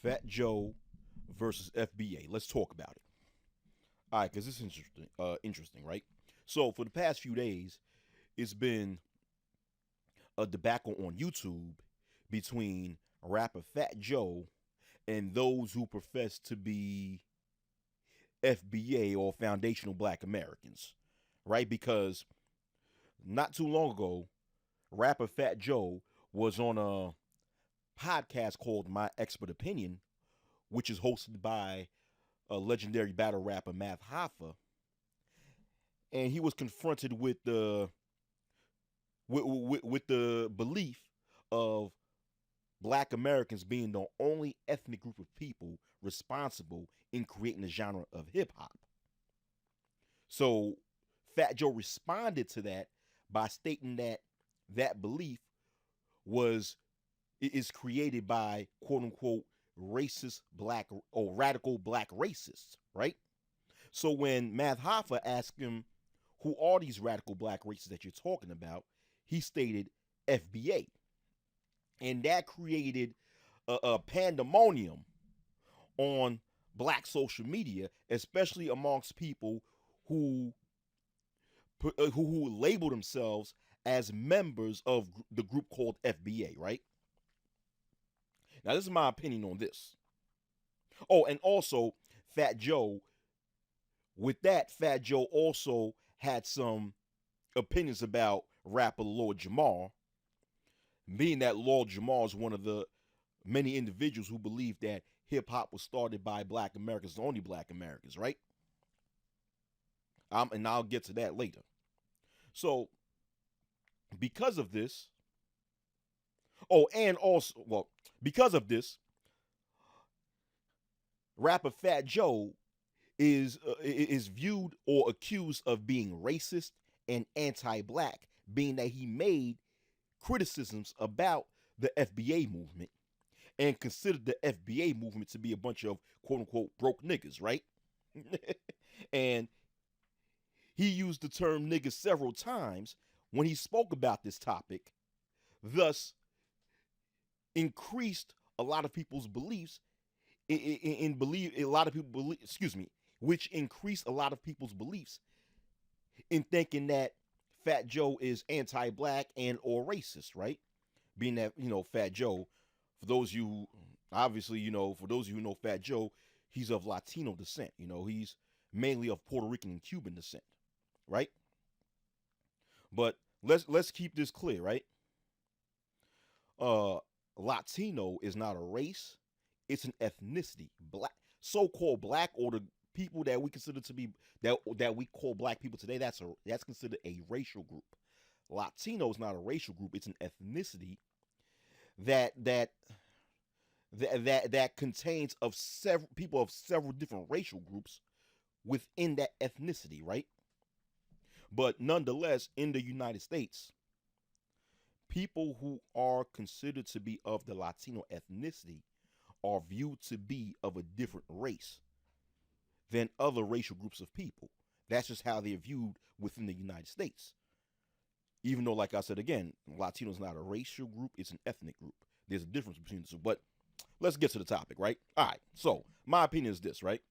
Fat Joe versus FBA. Let's talk about it. All right, because it's interesting. Interesting, right? So for the past few days, it's been a debacle on YouTube between rapper Fat Joe and those who profess to be FBA or Foundational Black Americans, right? Because not too long ago, rapper Fat Joe was on a podcast called My Expert Opinion, which is hosted by a legendary battle rapper Math Hoffa, and he was confronted with the belief of Black Americans being the only ethnic group of people responsible in creating the genre of hip hop. So Fat Joe responded to that by stating that that belief was is created by quote unquote racist black or radical black racists, right? So when Math Hoffa asked him, who are these radical black racists that you're talking about? He stated FBA. And that created a pandemonium on black social media, especially amongst people who who label themselves as members of the group called FBA, right? Now, this is my opinion on this. Oh, and also, Fat Joe, with that, Fat Joe also had some opinions about rapper Lord Jamar, being that Lord Jamar is one of the many individuals who believe that hip hop was started by black Americans, only black Americans, right? And I'll get to that later. So, because of this, oh, and also, well, because of this, rapper Fat Joe is viewed or accused of being racist and anti-black, being that he made criticisms about the FBA movement and considered the FBA movement to be a bunch of quote unquote broke niggas, right? And he used the term niggas several times when he spoke about this topic, thus increased a lot of people's beliefs in believe a lot of people believe, excuse me, which increased a lot of people's beliefs in thinking that Fat Joe is anti-black and or racist, right? Being that, Fat Joe, for those of you who, obviously, for those of you who know Fat Joe, he's of Latino descent. He's mainly of Puerto Rican and Cuban descent, right? But let's keep this clear, right? Latino is not a race, it's an ethnicity. Black, so-called black, or the people that we consider to be that we call black people today, that's considered a racial group. Latino is not a racial group, it's an ethnicity that contains of several people of several different racial groups within that ethnicity, right? But nonetheless, in the United States, people who are considered to be of the Latino ethnicity are viewed to be of a different race than other racial groups of people. That's just how they're viewed within the United States. Even though, like I said again, Latino is not a racial group, it's an ethnic group. There's a difference between the two. But let's get to the topic, right? All right. So my opinion is this, right?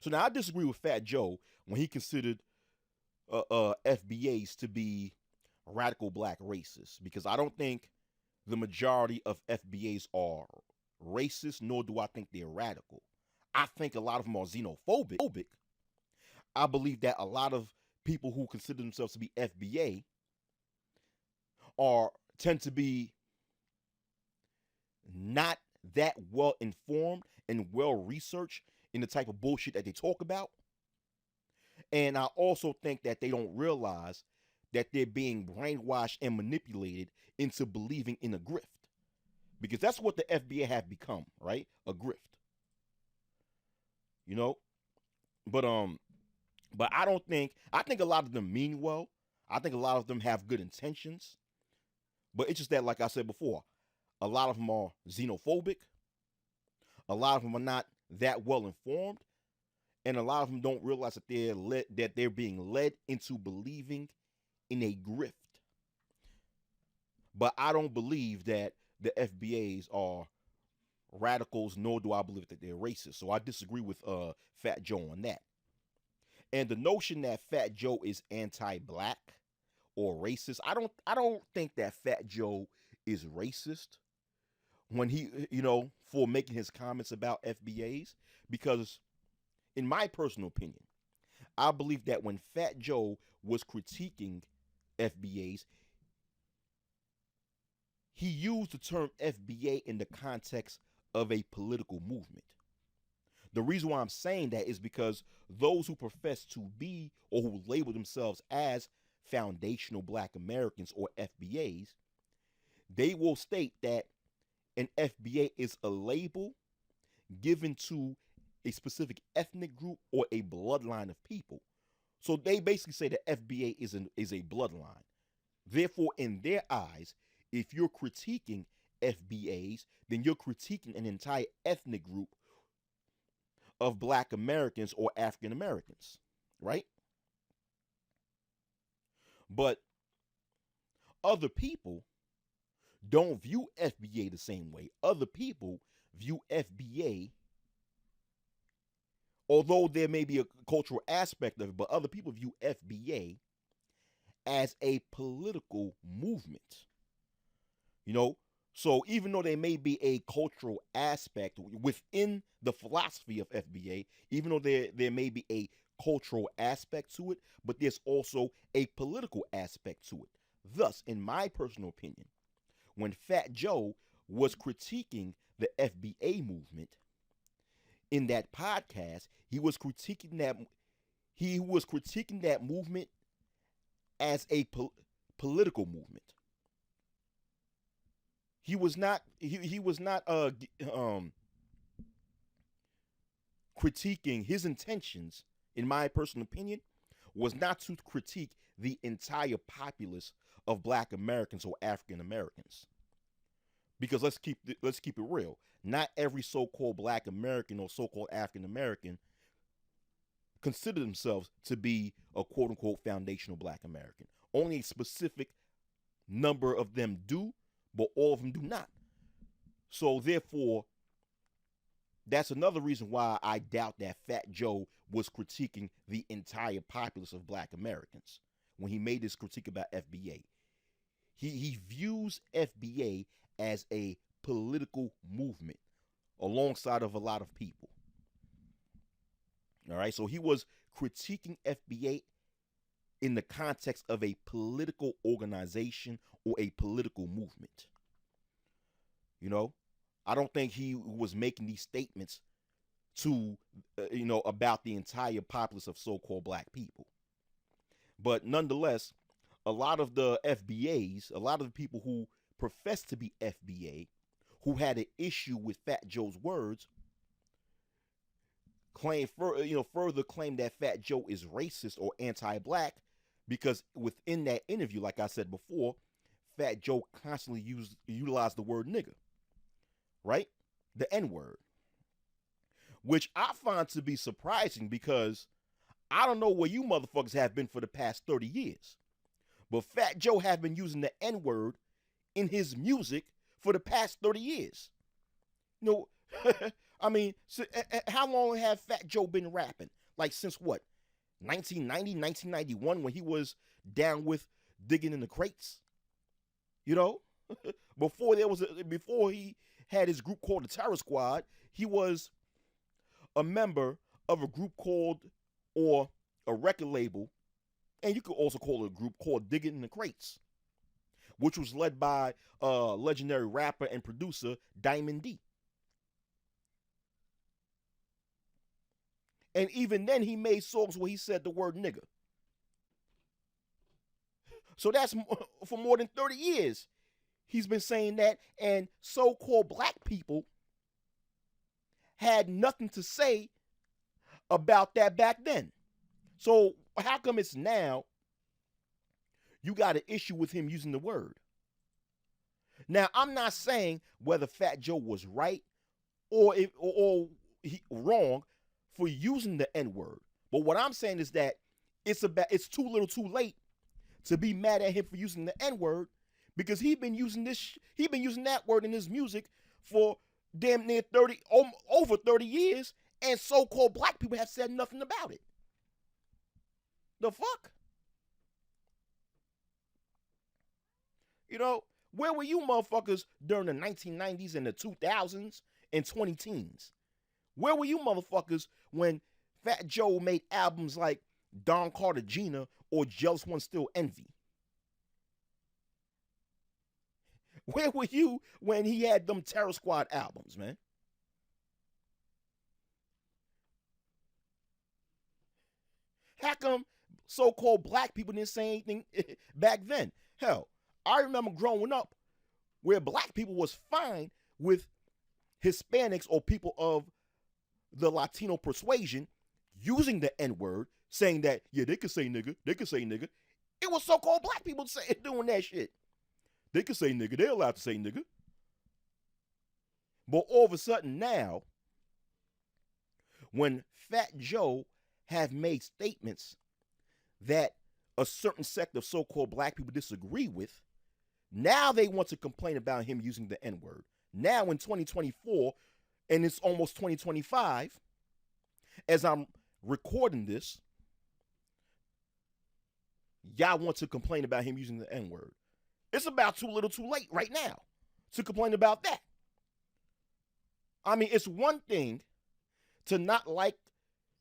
So now I disagree with Fat Joe when he considered FBAs to be radical black racists, because I don't think the majority of FBAs are racist, nor do I think they're radical. I think a lot of them are xenophobic. I believe that a lot of people who consider themselves to be FBA tend to be not that well informed and well researched in the type of bullshit that they talk about. And I also think that they don't realize that they're being brainwashed and manipulated into believing in a grift. Because that's what the FBA have become, right? A grift. But I think a lot of them mean well. I think a lot of them have good intentions. But it's just that, like I said before, a lot of them are xenophobic. A lot of them are not that well informed. And a lot of them don't realize that they're being led into believing in a grift. But I don't believe that the FBAs are radicals, nor do I believe that they're racist. So I disagree with Fat Joe on that. And the notion that Fat Joe is anti-black or racist, I don't think that Fat Joe is racist when he, for making his comments about FBAs, because in my personal opinion, I believe that when Fat Joe was critiquing FBAs, he used the term FBA in the context of a political movement. The reason why I'm saying that is because those who profess to be or who label themselves as foundational Black Americans or FBAs, they will state that an FBA is a label given to a specific ethnic group or a bloodline of people. So they basically say that FBA is a bloodline. Therefore, in their eyes, if you're critiquing FBAs, then you're critiquing an entire ethnic group of Black Americans or African Americans, right? But other people don't view FBA the same way. Other people view FBA, although there may be a cultural aspect of it, but other people view FBA as a political movement. So even though there may be a cultural aspect within the philosophy of FBA, even though there may be a cultural aspect to it, but there's also a political aspect to it. Thus, in my personal opinion, when Fat Joe was critiquing the FBA movement in that podcast, he was critiquing that movement as a political movement. He was not critiquing. His intentions, in my personal opinion, was not to critique the entire populace of Black Americans or African Americans. Because let's keep it real. Not every so-called Black American or so-called African American consider themselves to be a quote-unquote foundational Black American. Only a specific number of them do, but all of them do not. So therefore, that's another reason why I doubt that Fat Joe was critiquing the entire populace of Black Americans when he made this critique about FBA. He views FBA as a political movement alongside of a lot of people. All right, so he was critiquing FBA in the context of a political organization or a political movement. I don't think he was making these statements to, about the entire populace of so-called Black people. But nonetheless, a lot of the FBAs, a lot of the people who profess to be FBA, who had an issue with Fat Joe's words, further claim that Fat Joe is racist or anti-Black, because within that interview, like I said before, Fat Joe constantly utilized the word nigga, right? The N-word, which I find to be surprising because I don't know where you motherfuckers have been for the past 30 years, but Fat Joe have been using the N-word in his music for the past 30 years. I mean, how long have Fat Joe been rapping? Like since what? 1990, 1991, when he was down with Digging in the Crates? Before he had his group called the Terror Squad, he was a member of a group called, or a record label, and you could also call it a group called Digging in the Crates, which was led by legendary rapper and producer Diamond D. And even then, he made songs where he said the word nigga. So that's for more than 30 years. He's been saying that, and so-called Black people had nothing to say about that back then. So how come it's now you got an issue with him using the word? Now, I'm not saying whether Fat Joe was right or wrong for using the N-word. But what I'm saying is that it's too little too late to be mad at him for using the N-word, because he's been using that word in his music for damn near over 30 years, and so-called black people have said nothing about it. The fuck? You know, where were you motherfuckers during the 1990s and the 2000s and 20 teens? Where were you motherfuckers when Fat Joe made albums like Don Cartagena or Jealous One Still Envy? Where were you when he had them Terror Squad albums, man? How come so-called black people didn't say anything back then? Hell, I remember growing up where black people was fine with Hispanics or people of the Latino persuasion using the N-word, saying that, yeah, they could say nigga, they could say nigga. It was so-called black people doing that shit. They could say nigga, they're allowed to say nigga. But all of a sudden now, when Fat Joe have made statements that a certain sect of so-called black people disagree with, now they want to complain about him using the N-word. Now in 2024, and it's almost 2025, as I'm recording this, y'all want to complain about him using the N-word. It's about too little too late right now to complain about that. I mean, it's one thing to not like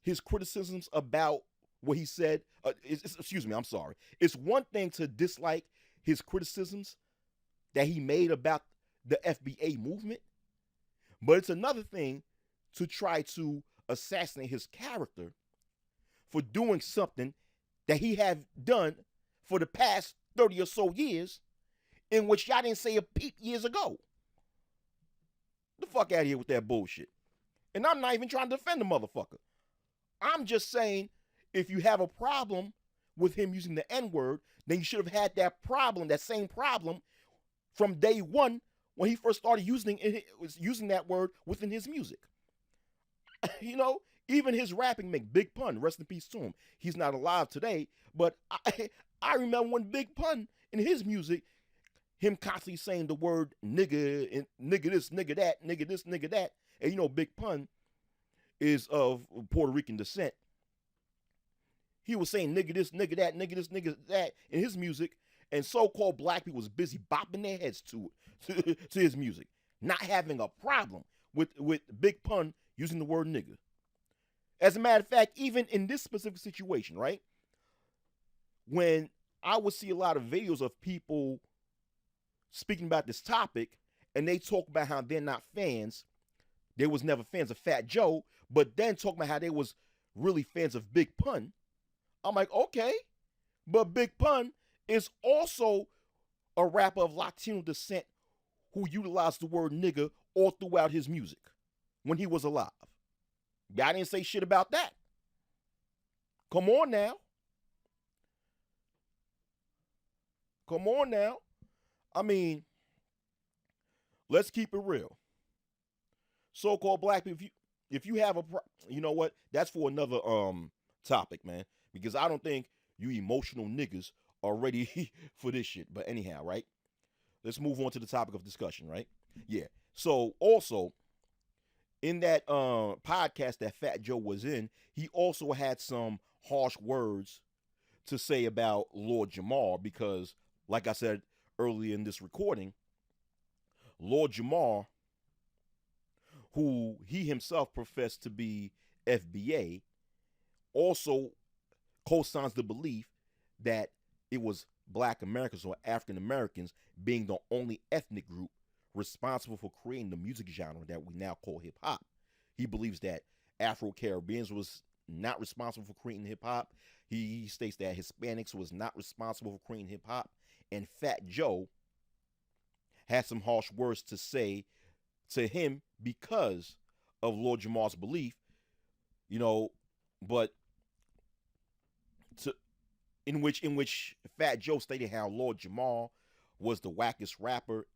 his criticisms about what he said. Excuse me, I'm sorry. It's one thing to dislike his criticisms that he made about the FBA movement, but it's another thing to try to assassinate his character for doing something that he have done for the past 30 or so years, in which y'all didn't say a peep years ago. The fuck out of here with that bullshit. And I'm not even trying to defend the motherfucker. I'm just saying, if you have a problem with him using the N-word, then you should have had that problem, that same problem, from day one when he first started using that word within his music. You know, even his rapping make Big Pun, rest in peace to him. He's not alive today, but I remember when Big Pun in his music, him constantly saying the word nigga and nigga this, nigga that, nigga this, nigga that. And you know, Big Pun is of Puerto Rican descent. He was saying nigga this, nigga that, nigga this, nigga that in his music, and so-called black people was busy bopping their heads to his music, not having a problem with Big Pun using the word nigga. As a matter of fact, even in this specific situation, right, when I would see a lot of videos of people speaking about this topic, and they talk about how they're not fans, they was never fans of Fat Joe, but then talking about how they was really fans of Big Pun, I'm like, okay, but Big Pun is also a rapper of Latino descent who utilized the word nigga all throughout his music when he was alive. Y'all didn't say shit about that. Come on now. Come on now. I mean, let's keep it real. So-called black people, if you have you know what? That's for another topic, man. Because I don't think you emotional niggas are ready for this shit. But anyhow, right? Let's move on to the topic of discussion, right? Yeah. So also, in that podcast that Fat Joe was in, he also had some harsh words to say about Lord Jamar because, like I said earlier in this recording, Lord Jamar, who he himself professed to be FBA, also co-signs the belief that it was Black Americans or African Americans being the only ethnic group responsible for creating the music genre that we now call hip hop. He believes that Afro-Caribbeans was not responsible for creating hip hop. He states that Hispanics was not responsible for creating hip hop. And Fat Joe had some harsh words to say to him because of Lord Jamar's belief, you know, but in which Fat Joe stated how Lord Jamar was the wackest rapper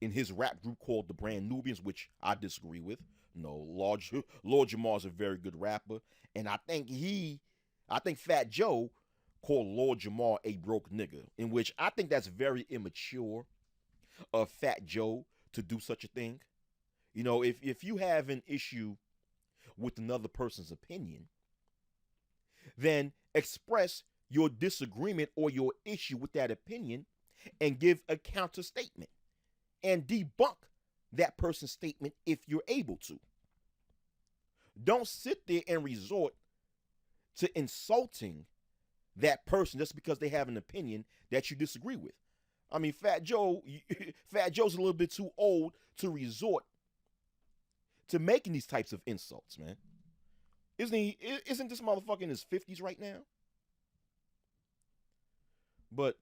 in his rap group called the Brand Nubians, which I disagree with. No, Lord Jamar is a very good rapper, and I think Fat Joe called Lord Jamar a broke nigga, in which I think that's very immature of Fat Joe to do such a thing. You know, if you have an issue with another person's opinion, then express your disagreement or your issue with that opinion and give a counter statement and debunk that person's statement if you're able to. Don't sit there and resort to insulting that person just because they have an opinion that you disagree with. I mean, Fat Joe, Fat Joe's a little bit too old to resort to making these types of insults, man. Isn't he? Isn't this motherfucker in his 50s right now? But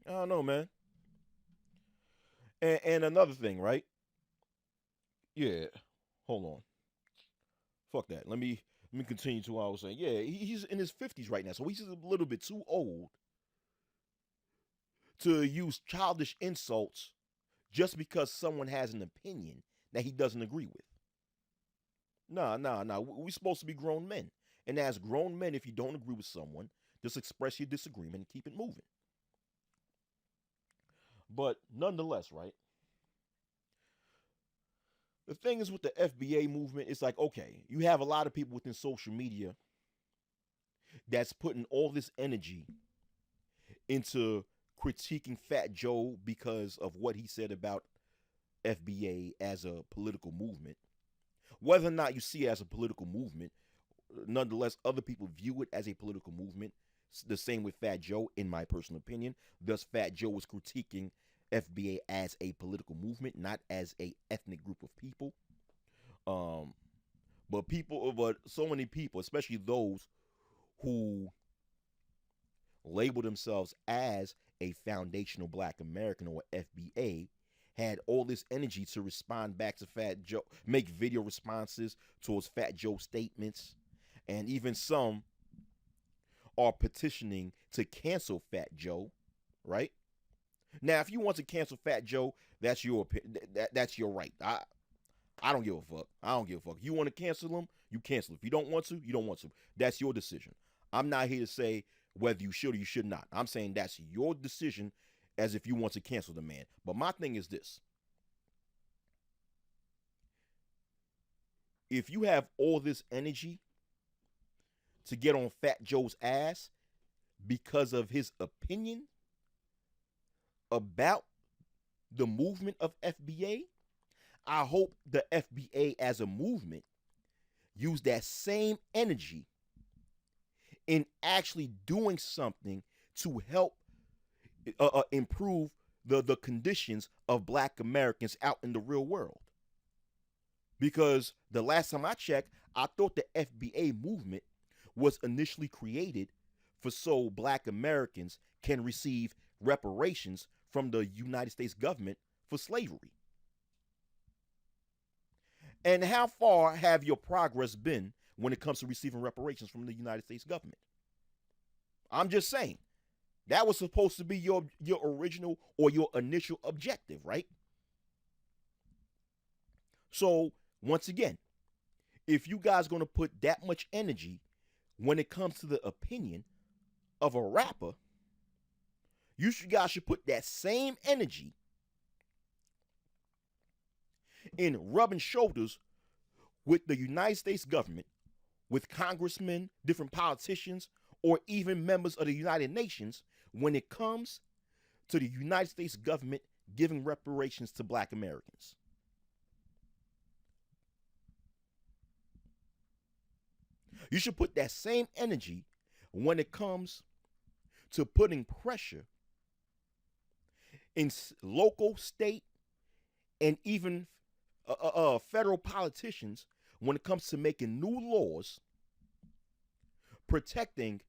I don't know, man. And another thing, right? Yeah. Hold on. Fuck that. Let me continue to what I was saying. Yeah, he's in his 50s right now, so he's a little bit too old to use childish insults just because someone has an opinion that he doesn't agree with. Nah. We're supposed to be grown men. And as grown men, if you don't agree with someone, just express your disagreement and keep it moving. But nonetheless, right? The thing is with the FBA movement, it's like, okay, you have a lot of people within social media that's putting all this energy into critiquing Fat Joe because of what he said about FBA as a political movement. Whether or not you see it as a political movement, nonetheless, other people view it as a political movement. The same with Fat Joe, in my personal opinion. Thus, Fat Joe was critiquing FBA as a political movement, not as a ethnic group of people. Um, but so many people, especially those who label themselves as a foundational Black American or FBA, had all this energy to respond back to Fat Joe, make video responses towards Fat Joe statements, and even some are petitioning to cancel Fat Joe, right? Now, if you want to cancel Fat Joe, that's your that's your right. I don't give a fuck. I don't give a fuck. You want to cancel him, you cancel. If you don't want to, you don't want to. That's your decision. I'm not here to say whether you should or you should not. I'm saying that's your decision as if you want to cancel the man. But my thing is this. If you have all this energy to get on Fat Joe's ass because of his opinion about the movement of FBA, I hope the FBA as a movement use that same energy in actually doing something to help improve the conditions of Black Americans out in the real world. Because the last time I checked, I thought the FBA movement was initially created for so Black Americans can receive reparations from the United States government for slavery. And how far have your progress been when it comes to receiving reparations from the United States government? I'm just saying, that was supposed to be your original or your initial objective, right? So, once again, if you guys going to put that much energy when it comes to the opinion of a rapper, you guys should put that same energy in rubbing shoulders with the United States government, with congressmen, different politicians, or even members of the United Nations when it comes to the United States government giving reparations to Black Americans. You should put that same energy when it comes to putting pressure in local, state, and even federal politicians when it comes to making new laws protecting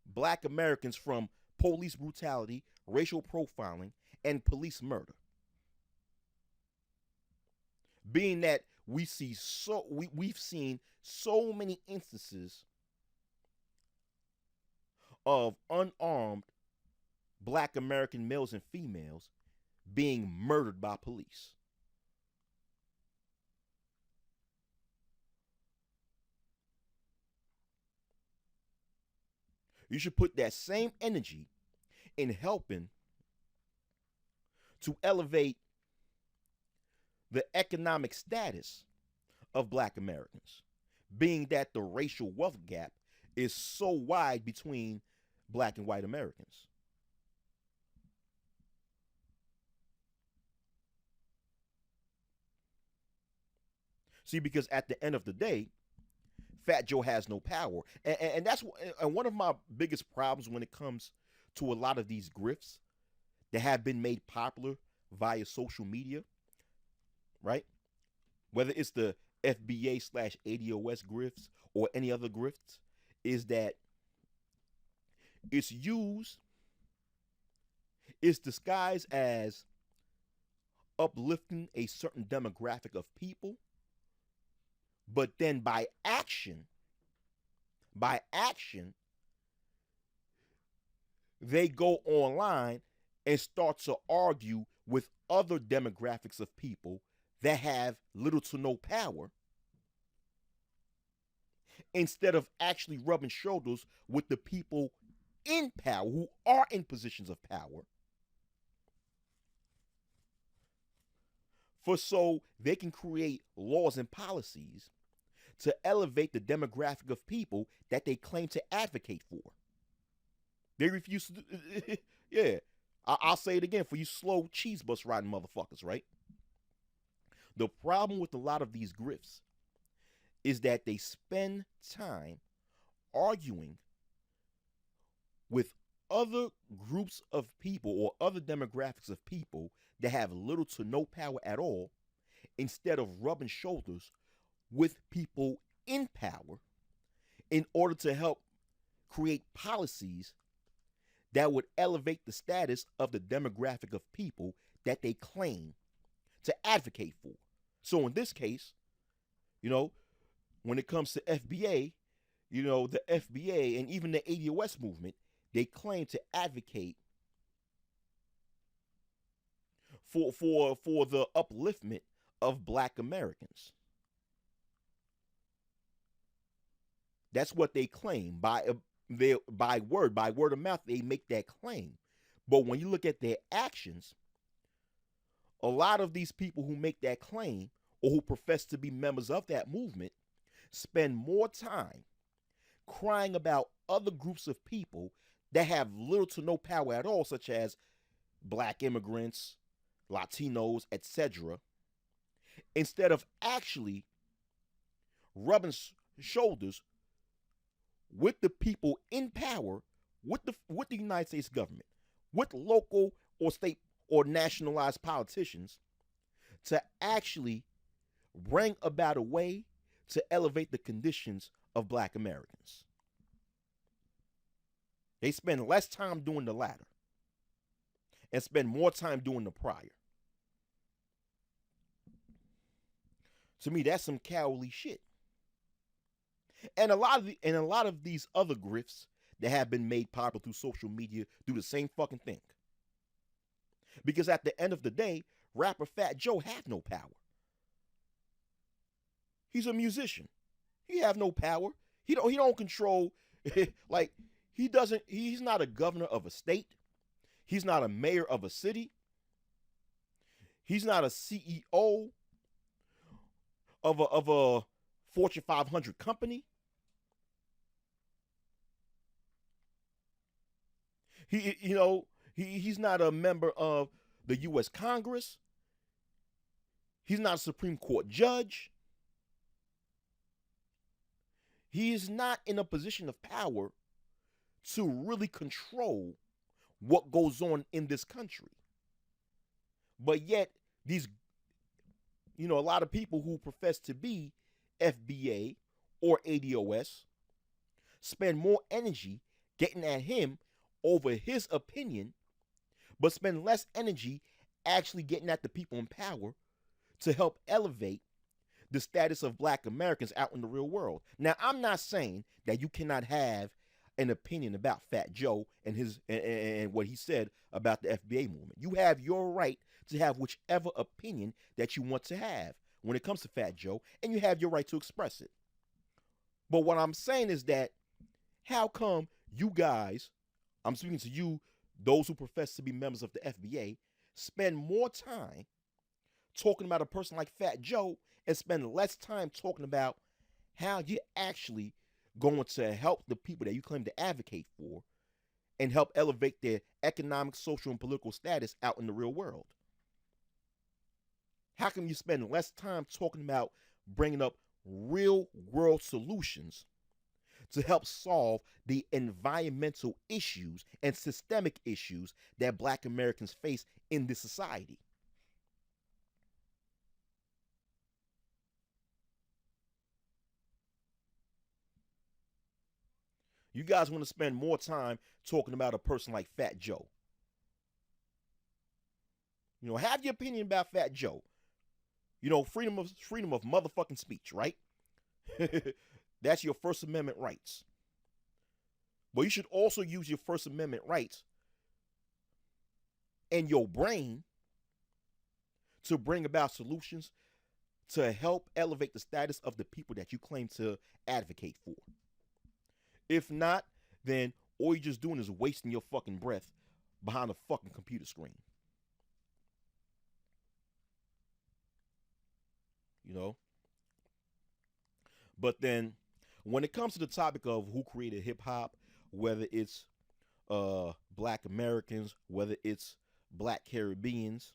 Black Americans from police brutality, racial profiling, and police murder. Being that we've seen so many instances of unarmed Black American males and females being murdered by police. You should put that same energy in helping to elevate the economic status of black Americans, being that the racial wealth gap is so wide between black and white Americans. See, because at the end of the day, Fat Joe has no power, and that's one of my biggest problems when it comes to a lot of these grifts that have been made popular via social media, right? Whether it's the FBA slash ADOS grifts or any other grifts, is that it's used, it's disguised as uplifting a certain demographic of people, but then by action, they go online and start to argue with other demographics of people that have little to no power, instead of actually rubbing shoulders with the people in power who are in positions of power, for so they can create laws and policies to elevate the demographic of people that they claim to advocate for. They refuse to do, yeah. I'll say it again for you slow cheese bus riding motherfuckers, right? The problem with a lot of these grifts is that they spend time arguing with other groups of people or other demographics of people that have little to no power at all, instead of rubbing shoulders with people in power in order to help create policies that would elevate the status of the demographic of people that they claim to advocate for. So in this case, when it comes to FBA, the FBA and even the ADOS movement, they claim to advocate for the upliftment of black Americans. That's what they claim by word of mouth. They make that claim, but when you look at their actions, a lot of these people who make that claim or who profess to be members of that movement spend more time crying about other groups of people that have little to no power at all, such as black immigrants, Latinos, etc., instead of actually rubbing shoulders with the people in power, with the United States government, with local or state or nationalized politicians, to actually bring about a way to elevate the conditions of black Americans. They spend less time doing the latter and spend more time doing the prior. To me, that's some cowardly shit. And a lot of these other grifts that have been made popular through social media do the same fucking thing. Because at the end of the day, rapper Fat Joe had no power. He's a musician. He have no power. He don't control like he's not a governor of a state. He's not a mayor of a city. He's not a CEO of a Fortune 500 company. He's not a member of the U.S. Congress. He's not a Supreme Court judge. He is not in a position of power to really control what goes on in this country. But yet, a lot of people who profess to be FBA or ADOS spend more energy getting at him over his opinion, but spend less energy actually getting at the people in power to help elevate the status of black Americans out in the real world. Now, I'm not saying that you cannot have an opinion about Fat Joe and what he said about the FBA movement. You have your right to have whichever opinion that you want to have when it comes to Fat Joe, and you have your right to express it. But what I'm saying is that how come you guys, I'm speaking to you, those who profess to be members of the FBA, spend more time talking about a person like Fat Joe and spend less time talking about how you're actually going to help the people that you claim to advocate for and help elevate their economic, social, and political status out in the real world? How come you spend less time talking about bringing up real world solutions to help solve the environmental issues and systemic issues that Black Americans face in this society? You guys want to spend more time talking about a person like Fat Joe. You know, have your opinion about Fat Joe. You know, freedom of motherfucking speech, right? That's your First Amendment rights. But you should also use your First Amendment rights and your brain to bring about solutions to help elevate the status of the people that you claim to advocate for. If not, then all you're just doing is wasting your fucking breath behind a fucking computer screen. You know? But then when it comes to the topic of who created hip hop, whether it's Black Americans, whether it's Black Caribbeans,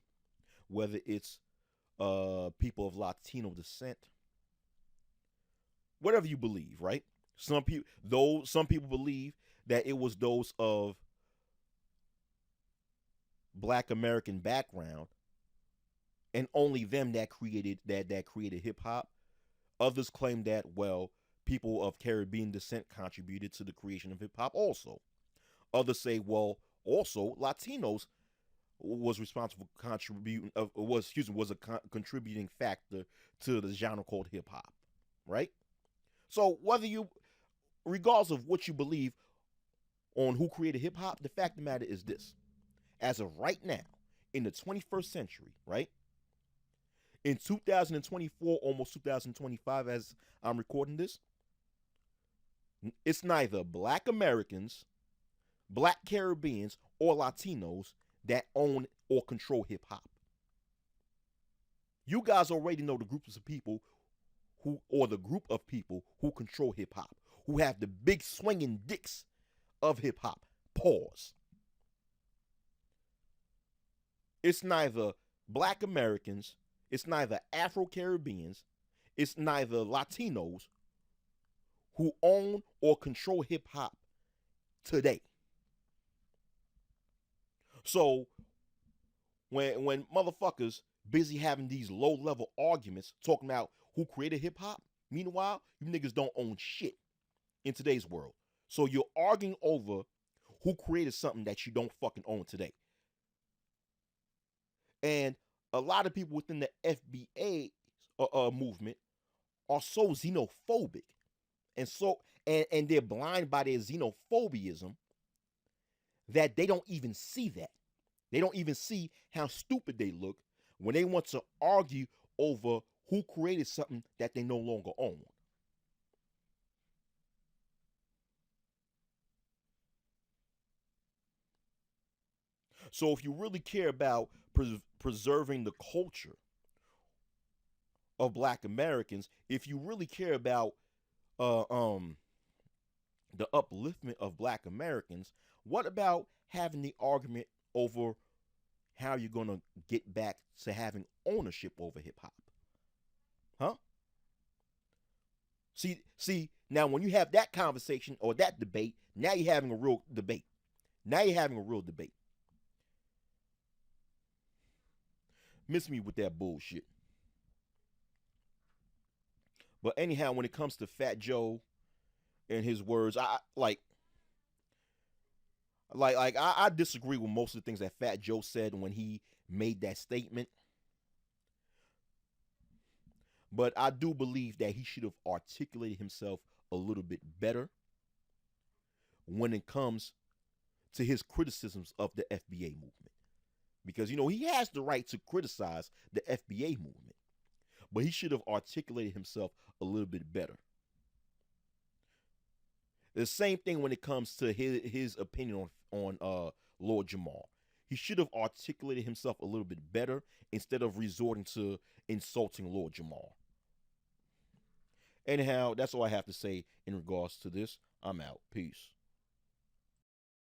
whether it's people of Latino descent, whatever you believe, right? Some people believe that it was those of Black American background and only them that created hip hop. Others claim that, well, people of Caribbean descent contributed to the creation of hip hop also. Others say, well, also Latinos was responsible for contributing was a contributing factor to the genre called hip hop, right? So regardless of what you believe on who created hip hop, the fact of the matter is this: as of right now, in the 21st century, right? In 2024, almost 2025, as I'm recording this, it's neither Black Americans, Black Caribbeans, or Latinos that own or control hip hop. You guys already know the groups of people the group of people who control hip hop, who have the big swinging dicks of hip hop. Pause. It's neither Black Americans, it's neither Afro Caribbeans, it's neither Latinos who own or control hip hop today. So when motherfuckers busy having these low level arguments talking about who created hip hop, meanwhile, you niggas don't own shit in today's world. So you're arguing over who created something that you don't fucking own today. And a lot of people within the FBA movement are so xenophobic and they're blind by their xenophobism that they don't even see that. They don't even see how stupid they look when they want to argue over who created something that they no longer own. So if you really care about preserving the culture of Black Americans, if you really care about uh, um, the upliftment of Black Americans, what about having the argument over how you're going to get back to having ownership over hip hop? Huh? See, now when you have that conversation or that debate, now you're having a real debate. Now you're having a real debate. Miss me with that bullshit. But anyhow, when it comes to Fat Joe and his words, I disagree with most of the things that Fat Joe said when he made that statement. But I do believe that he should have articulated himself a little bit better when it comes to his criticisms of the FBA movement. Because, he has the right to criticize the FBA movement, but he should have articulated himself a little bit better. The same thing when it comes to his opinion on Lord Jamar. He should have articulated himself a little bit better instead of resorting to insulting Lord Jamar. Anyhow, that's all I have to say in regards to this. I'm out. Peace.